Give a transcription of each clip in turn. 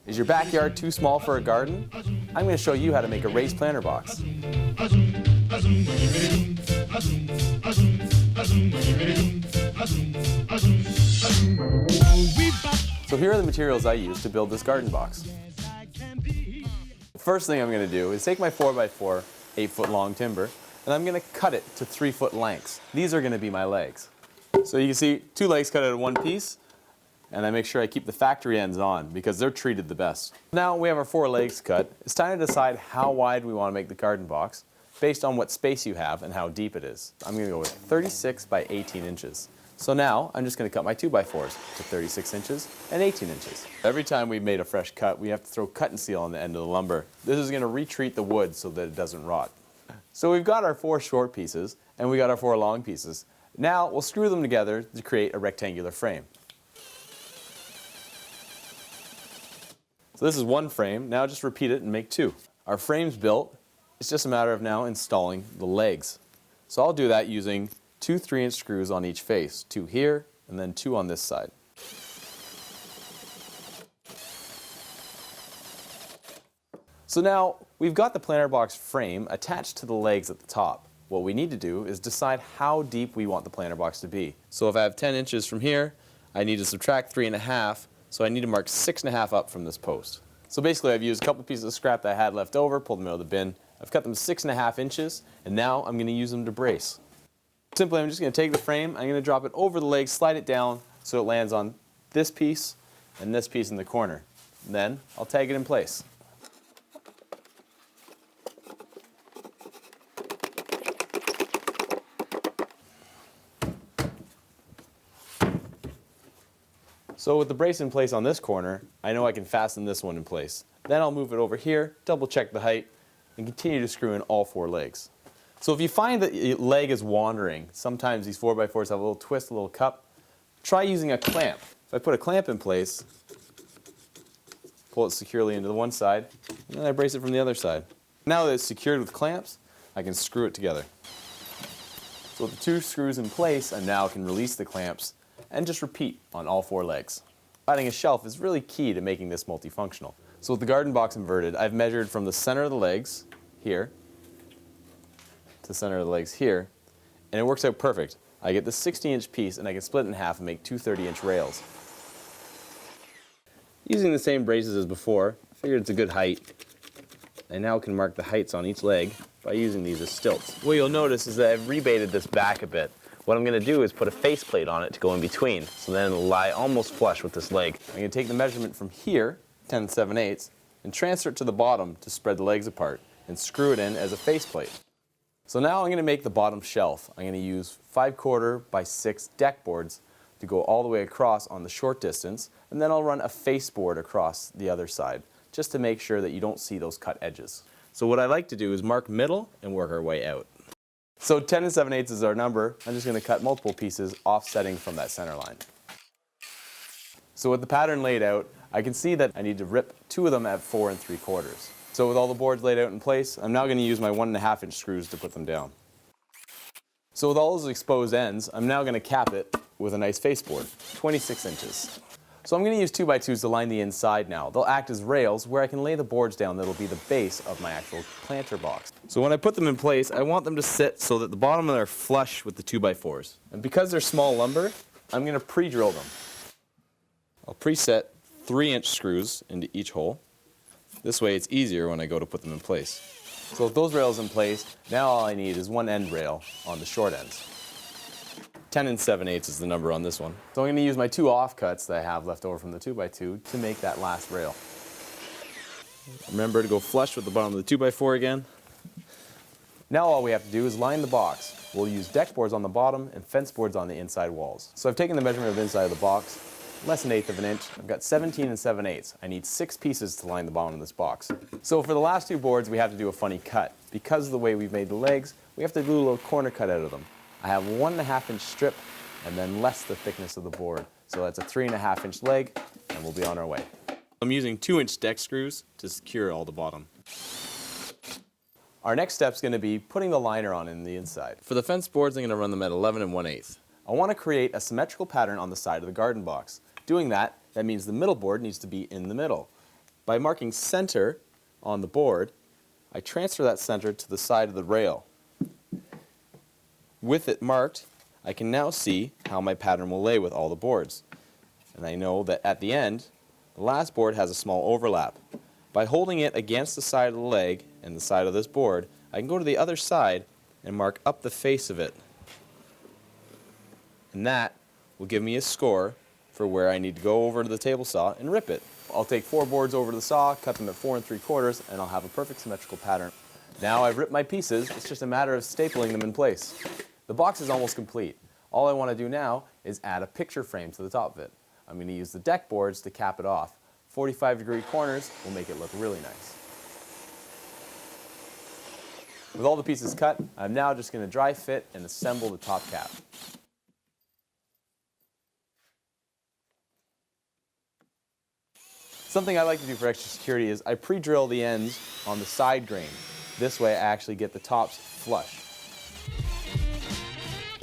Is your backyard too small for a garden? I'm going to show you how to make a raised planter box. So here are the materials I used to build this garden box. The first thing I'm going to do is take my 4x4 8-foot long timber and I'm going to cut it to 3-foot lengths. These are going to be my legs. So you can see 2 legs cut out of 1 piece, and I make sure I keep the factory ends on because they're treated the best. Now we have our 4 legs cut. It's time to decide how wide we want to make the garden box based on what space you have and how deep it is. I'm going to go with 36 by 18 inches. So now I'm just going to cut my 2x4s to 36 inches and 18 inches. Every time we've made a fresh cut, we have to throw cut and seal on the end of the lumber. This is going to retreat the wood so that it doesn't rot. So we've got our 4 short pieces and we got our 4 long pieces. Now we'll screw them together to create a rectangular frame. So this is 1 frame. Now just repeat it and make 2. Our frame's built. It's just a matter of now installing the legs. So I'll do that using 2 3-inch screws on each face. 2 here and then 2 on this side. So now we've got the planter box frame attached to the legs at the top. What we need to do is decide how deep we want the planter box to be. So if I have 10 inches from here, I need to subtract 3.5, so I need to mark 6.5 up from this post. So basically I've used a couple pieces of scrap that I had left over, pulled them out of the bin. I've cut them 6.5 inches, and now I'm going to use them to brace. Simply I'm just going to take the frame, I'm going to drop it over the legs, slide it down so it lands on this piece and this piece in the corner. And then I'll tag it in place. So with the brace in place on this corner, I know I can fasten this one in place. Then I'll move it over here, double check the height, and continue to screw in all 4 legs. So if you find that your leg is wandering, sometimes these 4x4s have a little twist, a little cup, try using a clamp. If I put a clamp in place, pull it securely into the one side, and then I brace it from the other side. Now that it's secured with clamps, I can screw it together. So with the 2 screws in place, I now can release the clamps and just repeat on all 4 legs. Adding a shelf is really key to making this multifunctional. So with the garden box inverted, I've measured from the center of the legs, here, to the center of the legs here, and it works out perfect. I get the 60-inch piece and I can split it in half and make 2 30-inch rails. Using the same braces as before, I figured it's a good height. I now can mark the heights on each leg by using these as stilts. What you'll notice is that I've rebated this back a bit. What I'm going to do is put a faceplate on it to go in between, so then it'll lie almost flush with this leg. I'm going to take the measurement from here, 10 7/8, and transfer it to the bottom to spread the legs apart, and screw it in as a faceplate. So now I'm going to make the bottom shelf. I'm going to use 5/4 by 6 deck boards to go all the way across on the short distance, and then I'll run a face board across the other side, just to make sure that you don't see those cut edges. So what I like to do is mark middle and work our way out. So 10 7/8 is our number. I'm just going to cut multiple pieces offsetting from that center line. So with the pattern laid out, I can see that I need to rip 2 of them at 4 3/4. So with all the boards laid out in place, I'm now going to use my 1.5-inch screws to put them down. So with all those exposed ends, I'm now going to cap it with a nice face board, 26 inches. So I'm going to use 2x2s to line the inside now. They'll act as rails where I can lay the boards down that'll be the base of my actual planter box. So when I put them in place, I want them to sit so that the bottom of them are flush with the 2x4s. And because they're small lumber, I'm going to pre-drill them. I'll preset 3-inch screws into each hole. This way it's easier when I go to put them in place. So with those rails in place, now all I need is 1 end rail on the short ends. 10 7/8 is the number on this one. So I'm going to use my 2 offcuts that I have left over from the 2x2 to make that last rail. Remember to go flush with the bottom of the 2x4 again. Now all we have to do is line the box. We'll use deck boards on the bottom and fence boards on the inside walls. So I've taken the measurement of the inside of the box, less than 1/8 of an inch. I've got 17 7/8. I need 6 pieces to line the bottom of this box. So for the last 2 boards, we have to do a funny cut. Because of the way we've made the legs, we have to do a little corner cut out of them. I have 1.5-inch strip and then less the thickness of the board. So that's a 3.5-inch leg, and we'll be on our way. I'm using 2-inch deck screws to secure all the bottom. Our next step is going to be putting the liner on in the inside. For the fence boards, I'm going to run them at 11 1/8. I want to create a symmetrical pattern on the side of the garden box. Doing that means the middle board needs to be in the middle. By marking center on the board, I transfer that center to the side of the rail. With it marked, I can now see how my pattern will lay with all the boards. And I know that at the end, the last board has a small overlap. By holding it against the side of the leg and the side of this board, I can go to the other side and mark up the face of it. And that will give me a score for where I need to go over to the table saw and rip it. I'll take 4 boards over to the saw, cut them at 4 3/4, and I'll have a perfect symmetrical pattern. Now I've ripped my pieces, it's just a matter of stapling them in place. The box is almost complete. All I want to do now is add a picture frame to the top of it. I'm going to use the deck boards to cap it off. 45-degree corners will make it look really nice. With all the pieces cut, I'm now just going to dry fit and assemble the top cap. Something I like to do for extra security is I pre-drill the ends on the side grain. This way I actually get the tops flush.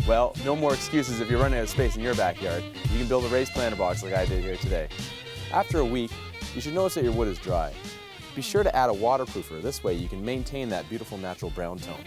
Well, no more excuses if you're running out of space in your backyard. You can build a raised planter box like I did here today. After a week, you should notice that your wood is dry. Be sure to add a waterproofer. This way you can maintain that beautiful natural brown tone.